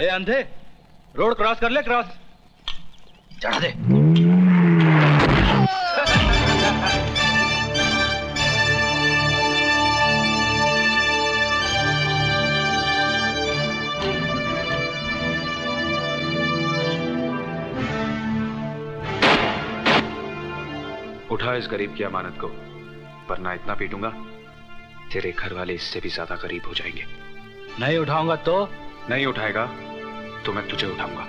ए अंधे, road cross कर ले, क्रॉस चढ़ा दे। उठा इस गरीब की अमानत को, वरना इतना पीटूंगा तेरे घर वाले इससे भी ज्यादा गरीब हो जाएंगे। नहीं उठाऊंगा तो? नहीं उठाएगा तो मैं तुझे उठाऊंगा।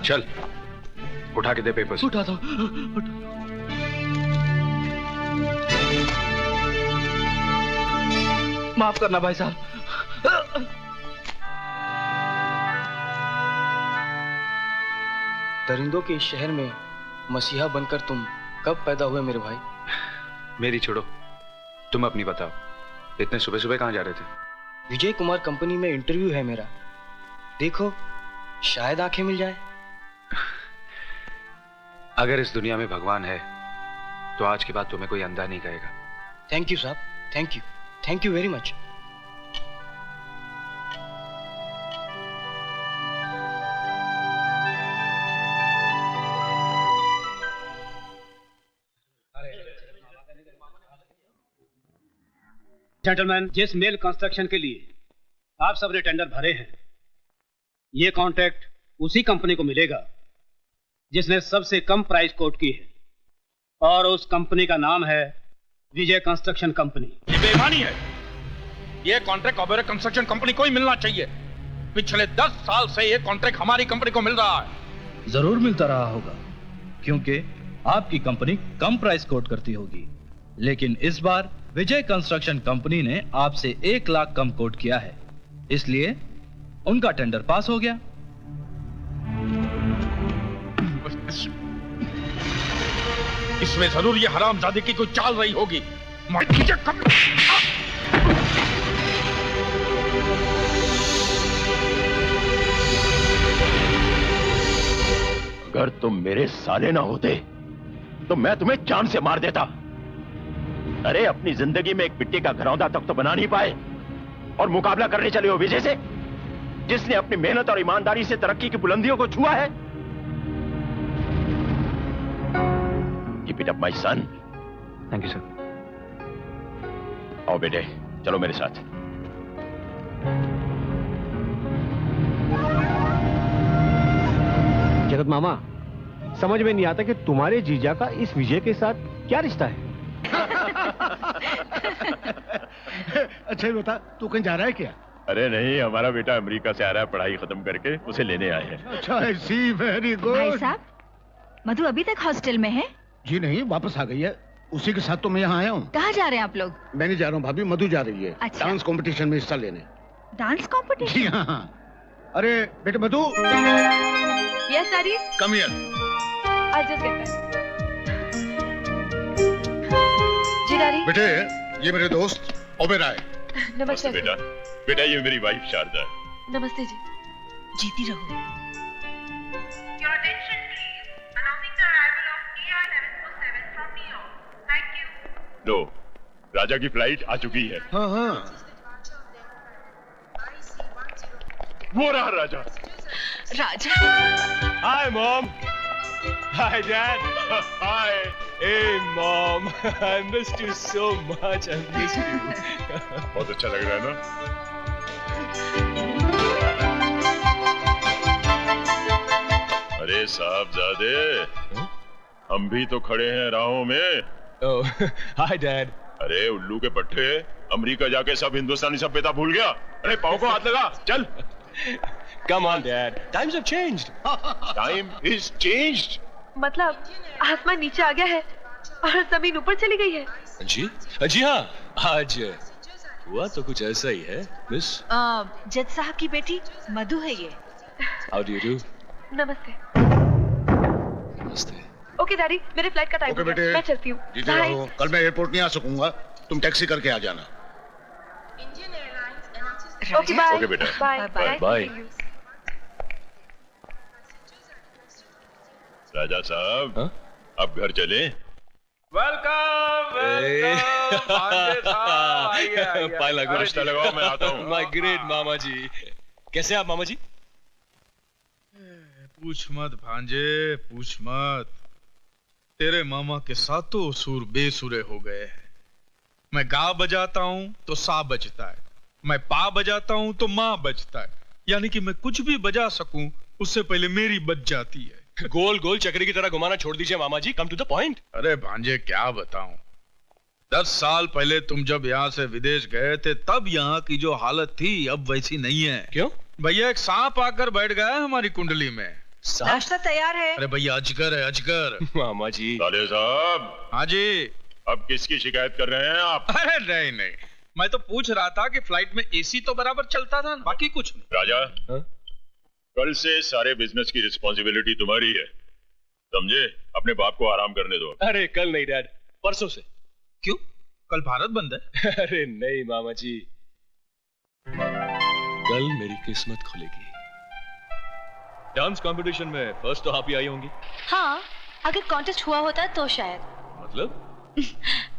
चल उठा के दे पेपर्स। उठा दो। माफ करना भाई साहब। दरिंदों के इस शहर में मसीहा बनकर तुम कब पैदा हुए मेरे भाई? मेरी छोड़ो, तुम अपनी बताओ। इतने सुबह सुबह कहां जा रहे थे? विजय कुमार कंपनी में इंटरव्यू है मेरा, देखो शायद आंखें मिल जाए। अगर इस दुनिया में भगवान है तो आज के बाद तुम्हें कोई अंधा नहीं कहेगा। थैंक यू साहब, thank you very much. Gentleman, जिस मेल कंस्ट्रक्शन के लिए आप सब ने टेंडर भरे हैं, ये कॉन्ट्रैक्ट उसी कंपनी को मिलेगा जिसने सबसे कम प्राइस कोट की है, और उस कंपनी का नाम है विजय कंस्ट्रक्शन कंपनी। ये बेईमानी है। ये कॉन्ट्रैक्ट ओबेरॉय कंस्ट्रक्शन कंपनी को ही मिलना चाहिए। पिछले 10 साल से ये कॉन्ट्रैक्ट हमारी कंपनी को मिल रहा है। जरूर मिलता रहा होगा, क्योंकि आपकी कंपनी कम प्राइस कोट करती होगी, लेकिन इस बार विजय कंस्ट्रक्शन कंपनी ने आपसे 1 लाख कम कोट किया है, इसलिए उनका टेंडर पास हो गया। इसमें जरूर ये हरामजादे की कोई चाल रही होगी। अगर तुम मेरे साले ना होते तो मैं तुम्हें जान से मार देता। अरे अपनी जिंदगी में एक मिट्टी का घरौंदा तक तो बना नहीं पाए, और मुकाबला करने चले हो विजय से, जिसने अपनी मेहनत और ईमानदारी से तरक्की की बुलंदियों को छुआ है। Keep it up, my son. Thank you sir. आओ बेटे, चलो मेरे साथ। जगत मामा, समझ में नहीं आता कि तुम्हारे जीजा का इस विजय के साथ क्या रिश्ता है। अच्छा ये बता, तू कहीं जा रहा है क्या? अरे नहीं, हमारा बेटा अमेरिका से आ रहा है पढ़ाई खत्म करके, उसे लेने आए हैं। अच्छा ऐसी, वेरी गुड। भाई साहब, मधु अभी तक हॉस्टल में है? जी नहीं, वापस आ गई है। उसी के साथ तो मैं यहाँ आया हूँ। कहाँ जा रहे हैं आप लोग? मैं नहीं जा रहा हूँ भाभी, मधु जा रही है। अच्छा। डांस कंपटीशन में हिस्सा लेने। Dance competition? जी हाँ। अरे बेटे Madhu. Yes daddy. Come here. I just get back. जी डैडी। बेटे ये मेरे दोस्त ओबेरॉय। नमस्ते बेटा। बेटा ये मेरी वाइफ शारदा। नमस्ते जी। जीती रहो। Your attention please. Announcing the arrival of AR-1147 from New York. Thank you. लो, राजा की फ्लाइट आ चुकी है। हाँ हाँ। वो रहा Raja. Raja. Hi mom. Hi dad. Hi. Hey mom, I missed you so much. I missed you. बहुत अच्छा लग रहा है ना? अरे साहबजादे, हम भी तो खड़े हैं राहों में। Oh, hi Dad. अरे उल्लू के पट्टे, अमेरिका जाके सब हिंदुस्तानी सभ्यता भूल गया। अरे पाँव को हाथ लगा, चल। Come on, Dad. Times have changed. Time is changed. मतलब आसमान नीचे आ गया है और जमीन ऊपर चली गई है। जी हाँ, आज हुआ तो कुछ ऐसा ही है, मिस। जज साहब की बेटी मधु है ये। How do you do? नमस्ते। नमस्ते। ओके डैडी, मेरे फ्लाइट का टाइम हो गया, मैं चलती हूँ। जीते रहो, कल मैं एयरपोर्ट नहीं आ सकूंगा, तुम टैक्सी करके आ जाना। Okay bye. ओके बेटा। Bye bye. राजा साहब, अब घर चले। वेलकम पायला रिश्ता लगाओ, मैं आता हूँ। माय ग्रेट मामा जी। कैसे आप मामा जी? पूछ मत भांजे, पूछ मत। तेरे मामा के सातों सुर बेसुरे हो गए हैं। मैं गा बजाता हूं तो सा बजता है, मैं पा बजाता हूं तो माँ बजता है, यानी कि मैं कुछ भी बजा सकूं उससे पहले मेरी बज जाती है। गोल गोल चक्री की तरह घुमाना छोड़ दीजिए मामा जी, कम टू द पॉइंट। अरे भांजे क्या बताऊं, 10 साल पहले तुम जब यहाँ से विदेश गए थे तब यहाँ की जो हालत थी अब वैसी नहीं है। क्यों? भैया एक सांप आकर बैठ गया है हमारी कुंडली में। नाश्ता तैयार है। अरे भैया अजगर है, अजगर। मामा जी। साले साहब। हाँ जी। अब किसकी शिकायत कर रहे हैं आप? अरे नहीं नहीं, मैं तो पूछ रहा था कि फ्लाइट में एसी तो बराबर चलता था, बाकी कुछ नहीं। राजा, कल से सारे बिजनेस की रिस्पॉन्सिबिलिटी तुम्हारी है, समझे? अपने बाप को आराम करने दो। अरे कल नहीं डैड, परसों से। क्यों? कल भारत बंद है। अरे नहीं मामा जी, कल मेरी किस्मत खुलेगी। डांस कंपटीशन में फर्स्ट तो आप ही आई होंगी। हाँ, अगर कॉन्टेस्ट हुआ होता तो शायद। मतलब?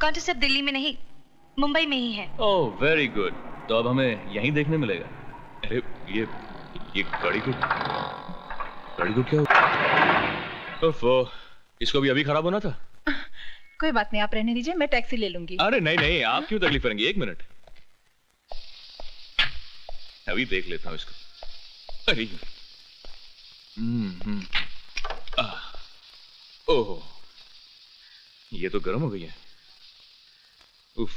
कॉन्टेस्ट अब दिल्ली में नहीं, मुंबई में ही है। ओह वेरी गुड, तो अब हमें यहीं देखने मिलेगा। अरे ये गाड़ी को क्या हुआ? ओफो, इसको भी अभी खराब होना था। कोई बात नहीं, आप रहने दीजिए, मैं टैक्सी ले लूंगी। अरे नहीं नहीं, आप क्यों तकलीफ करेंगे? 1 मिनट, अभी देख लेता हूँ इसको। अरे ओह, ये तो गर्म हो गई है। उफ,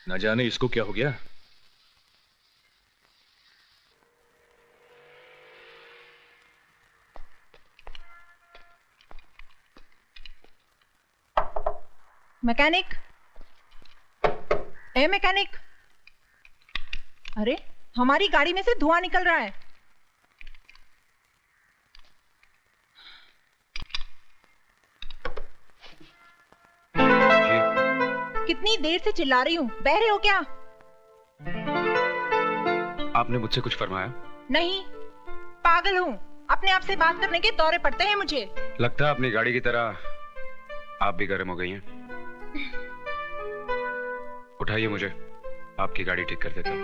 न जाने इसको क्या हो गया। मैकेनिक, ए मैकेनिक, अरे हमारी गाड़ी में से धुआं निकल रहा है। कितनी देर से चिल्ला रही हूँ, बहरे हो क्या? आपने मुझसे कुछ फरमाया? नहीं, पागल हूँ, अपने आप से बात करने के दौरे पड़ते हैं मुझे। लगता है अपनी गाड़ी की तरह आप भी गर्म हो गई हैं। उठाइए मुझे, आपकी गाड़ी ठीक कर देता हूं।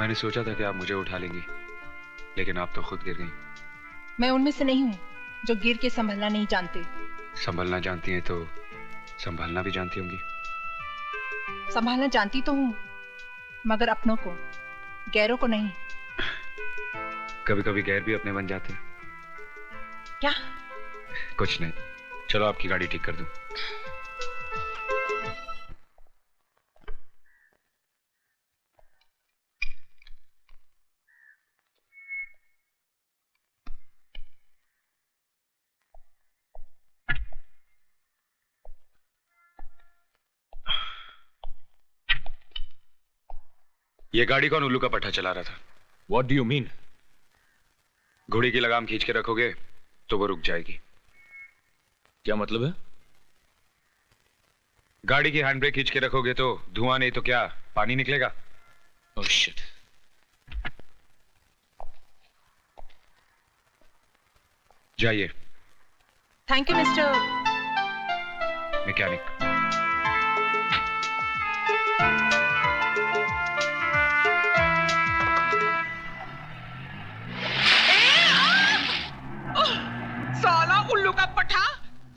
मैंने सोचा था कि आप मुझे उठा लेंगी, लेकिन आप तो खुद गिर गई। मैं उनमें से नहीं हूँ जो गिर के संभलना नहीं जानते। संभलना जानती हैं तो संभालना भी जानती होंगी। संभालना जानती तो हूँ, मगर अपनों को, गैरों को नहीं। कभी कभी गैर भी अपने बन जाते हैं। क्या? कुछ नहीं, चलो आपकी गाड़ी ठीक कर दूं। ये गाड़ी कौन उल्लू का पट्टा चला रहा था? What do you mean? घोड़ी की लगाम खींच के रखोगे तो वो रुक जाएगी। क्या मतलब है? गाड़ी की हैंड ब्रेक खींच के रखोगे तो धुआं नहीं तो क्या, पानी निकलेगा। Oh shit. जाइए। Thank you mister mechanic. साला उल्लू का पठा,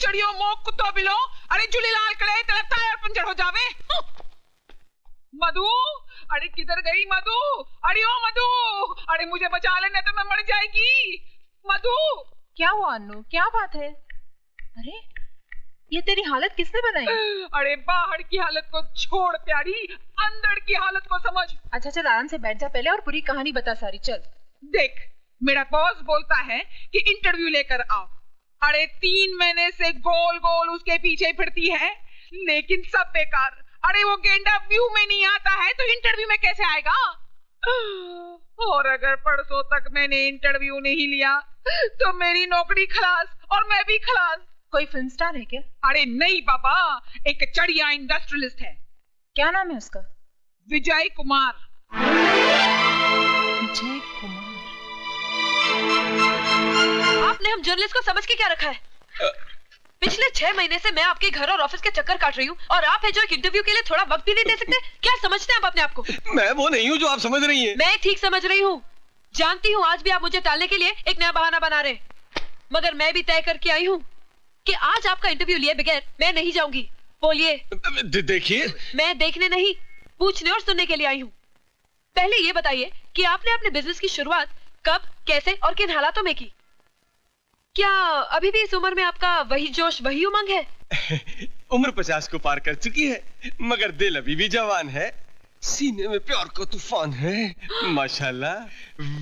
चढ़ियो मोक कुत्तो बिलो, अरे झूलेलाल करे तेरा टायर पंचर हो जावे। मधु, अरे किधर गई मधु? अरे ओ मधु, अरे मुझे बचा लेने तो मैं मर जाएगी। मधु, क्या हुआ अन्नू, क्या बात है? अरे ये तेरी हालत किसने बनाई? अरे बाहर की हालत को छोड़ प्यारी, अंदर की हालत को समझ। अच्छा चल आराम से बैठ जा पहले और पूरी कहानी बता सारी। चल देख, मेरा बॉस बोलता है कि इंटरव्यू लेकर आओ। अरे 3 महीने से गोल गोल उसके पीछे फिरती है, लेकिन सब बेकार। अरे वो गेंडा व्यू में नहीं आता है तो इंटरव्यू में कैसे आएगा? और अगर परसों तक मैंने इंटरव्यू नहीं लिया तो मेरी नौकरी खलास और मैं भी खलास। कोई फिल्म स्टार है क्या? अरे नहीं बाबा, एक चढ़िया इंडस्ट्रियलिस्ट है। क्या नाम है उसका? विजय कुमार। विजय कुमार। आपने हम जर्नलिस्ट को समझ के क्या रखा है? पिछले 6 महीने से मैं आपके घर और ऑफिस के चक्कर काट रही हूँ और आप है जो एक इंटरव्यू के लिए थोड़ा वक्त भी नहीं दे सकते। क्या समझते हैं आप अपने आप को? मैं वो नहीं हूँ जो आप समझ रही हैं। मैं ठीक समझ रही हूँ। जानती हूँ आज भी आप मुझे टालने के लिए एक नया बहाना बना रहे हैं, मगर मैं भी तय करके आई हूँ कि आज आपका इंटरव्यू लिए बगैर मैं नहीं जाऊंगी। बोलिए। देखिए, मैं देखने नहीं, पूछने और सुनने के लिए आई हूँ। पहले ये बताइए कि आपने अपने बिजनेस की शुरुआत कब, कैसे और किन हालातों में की? क्या अभी भी इस उम्र में आपका वही जोश, वही उमंग है? उम्र 50 को पार कर चुकी है, मगर दिल अभी भी जवान है। सीने में प्यार का तूफान है माशाल्लाह।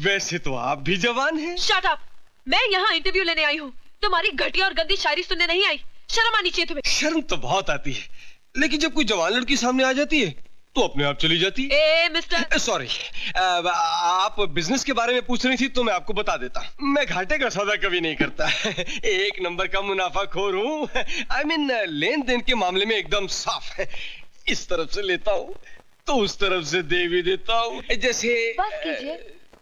वैसे तो आप भी जवान हैं। Shut up! मैं यहाँ इंटरव्यू लेने आई हूँ, तुम्हारी घटिया और गंदी शायरी सुनने नहीं आई। शर्म आनी चाहिए तुम्हें। शर्म तो बहुत आती है, लेकिन जब कोई जवान लड़की सामने आ जाती है तो अपने आप चली जाती है। ए मिस्टर, सॉरी, आप बिजनेस के बारे में पूछ रही थी तो मैं आपको बता देता। मैं घाटे का सौदा कभी नहीं करता। 1 नंबर का मुनाफाखोर हूँ। आई मीन लेन देन के मामले में एकदम साफ है। इस तरफ से लेता हूँ तो उस तरफ से दे भी देता हूँ। जैसे बस कीजिए,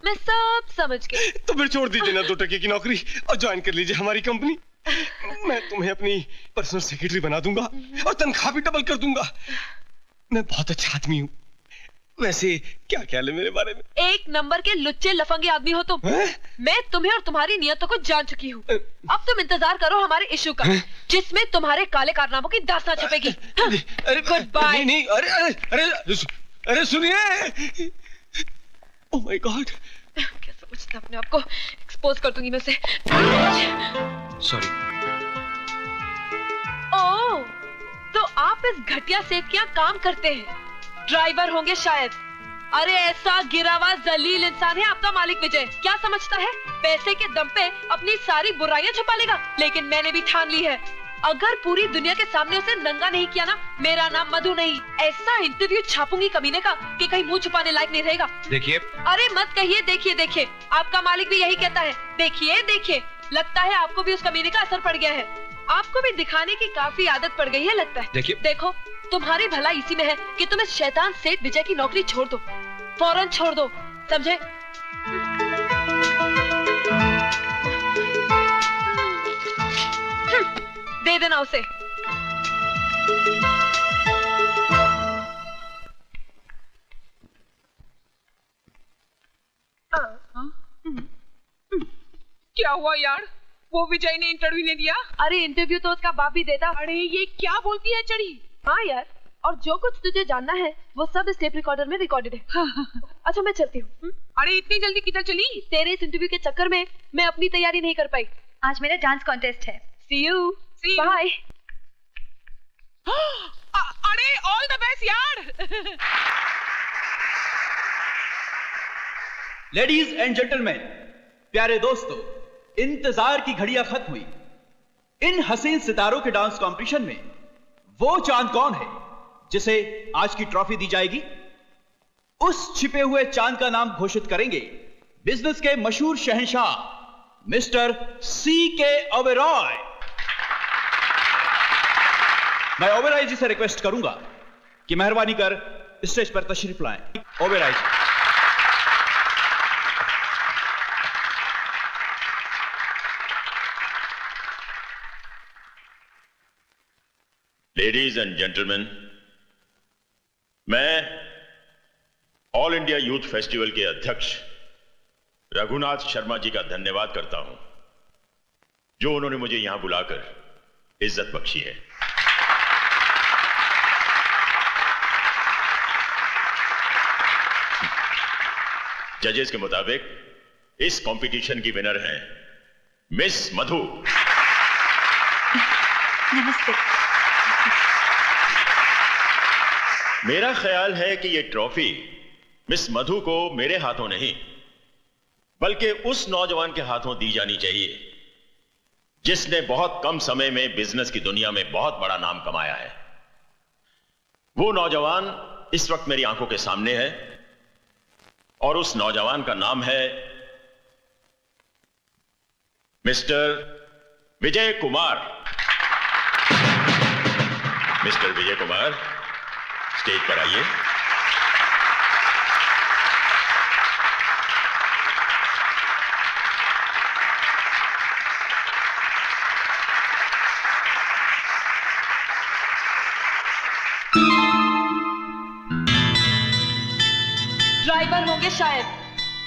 मैं सब समझ गई। तो फिर छोड़ दीजिए ना 2 टके की नौकरी और ज्वाइन कर लीजिए हमारी कंपनी। मैं तुम्हें अपनी पर्सनल सेक्रेटरी बना दूंगा और तनख्वाह भी डबल कर दूंगा। मैं बहुत अच्छा आदमी हूँ। वैसे क्या ख्याल है मेरे बारे में? 1 नंबर के लुच्चे लफंगे आदमी हो तुम। मैं तुम्हें और तुम्हारी नियतों को जान चुकी हूँ। अब तुम इंतजार करो हमारे इश्यू का, जिसमें तुम्हारे काले कारनामों की दास्तां छपेगी। Good bye. नहीं, अरे सुनिए। ओह माय गॉड, क्या समझते अपने आप को? एक्सपोज कर दूंगी मैं उसे। सॉरी। ओह, तो आप इस घटिया सेठ के यहाँ काम करते हैं, ड्राइवर होंगे शायद। अरे ऐसा गिरा हुआ जलील इंसान है आपका मालिक विजय। क्या समझता है पैसे के दम पे अपनी सारी बुराइयां छुपा लेगा? लेकिन मैंने भी ठान ली है, अगर पूरी दुनिया के सामने उसे नंगा नहीं किया ना, मेरा नाम मधु नहीं। ऐसा इंटरव्यू छापूंगी कमीने का कि कहीं मुंह छुपाने लायक नहीं रहेगा। देखिए। अरे मत कहिए देखिए देखिए, आपका मालिक भी यही कहता है। देखिए देखिए, लगता है आपको भी उस कमीने का असर पड़ गया है। आपको भी दिखाने की काफी आदत पड़ गई है लगता है। देखिए। देखो, तुम्हारी भला इसी में है कि तुम इस शैतान सेठ विजय की नौकरी छोड़ दो, फौरन छोड़ दो, समझे? दे देना उसे। क्या हुआ यार? वो विजय ने इंटरव्यू नहीं दिया? अरे इंटरव्यू तो उसका बाप भी देता। अरे ये क्या बोलती है चढ़ी? हाँ यार, और जो कुछ तुझे जानना है वो सब इस टेप रिकॉर्डर में रिकॉर्डेड है। अच्छा मैं चलती हूँ। अरे इतनी जल्दी किधर चली? तेरे इस इंटरव्यू के चक्कर में मैं अपनी तैयारी नहीं कर पाई। आज मेरा डांस कॉन्टेस्ट है। See you. बाय। अरे ऑल द बेस्ट यार। लेडीज एंड जेंटलमैन, प्यारे दोस्तों, इंतजार की घड़ियां खत्म हुई। इन हसीन सितारों के डांस कंपटीशन में वो चांद कौन है जिसे आज की ट्रॉफी दी जाएगी? उस छिपे हुए चांद का नाम घोषित करेंगे बिजनेस के मशहूर शहंशाह मिस्टर C.K. ओबेरॉय। मैं ओबेरॉय जी से रिक्वेस्ट करूंगा कि मेहरबानी कर स्टेज पर तशरीफ लाएं। ओबेरॉय जी। लेडीज एंड जेंटलमैन, मैं ऑल इंडिया यूथ फेस्टिवल के अध्यक्ष रघुनाथ शर्मा जी का धन्यवाद करता हूं, जो उन्होंने मुझे यहां बुलाकर इज्जत बख्शी है। जजेस के मुताबिक इस कंपटीशन की विनर हैं मिस मधु। नमस्ते। मेरा ख्याल है कि यह ट्रॉफी मिस मधु को मेरे हाथों नहीं बल्कि उस नौजवान के हाथों दी जानी चाहिए जिसने बहुत कम समय में बिजनेस की दुनिया में बहुत बड़ा नाम कमाया है। वो नौजवान इस वक्त मेरी आंखों के सामने है और उस नौजवान का नाम है mister Vijay Kumar. Mister Vijay Kumar, stage पर आइए। ड्राइवर होंगे शायद।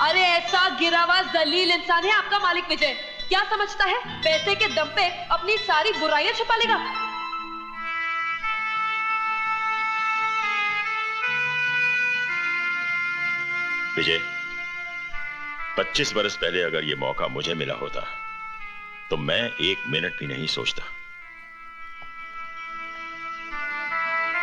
अरे ऐसा गिरा हुआ जलील इंसान है आपका मालिक विजय। क्या समझता है पैसे के दम पे अपनी सारी बुराइयां छुपा लेगा? विजय, 25 बरस पहले अगर यह मौका मुझे मिला होता तो मैं 1 मिनट भी नहीं सोचता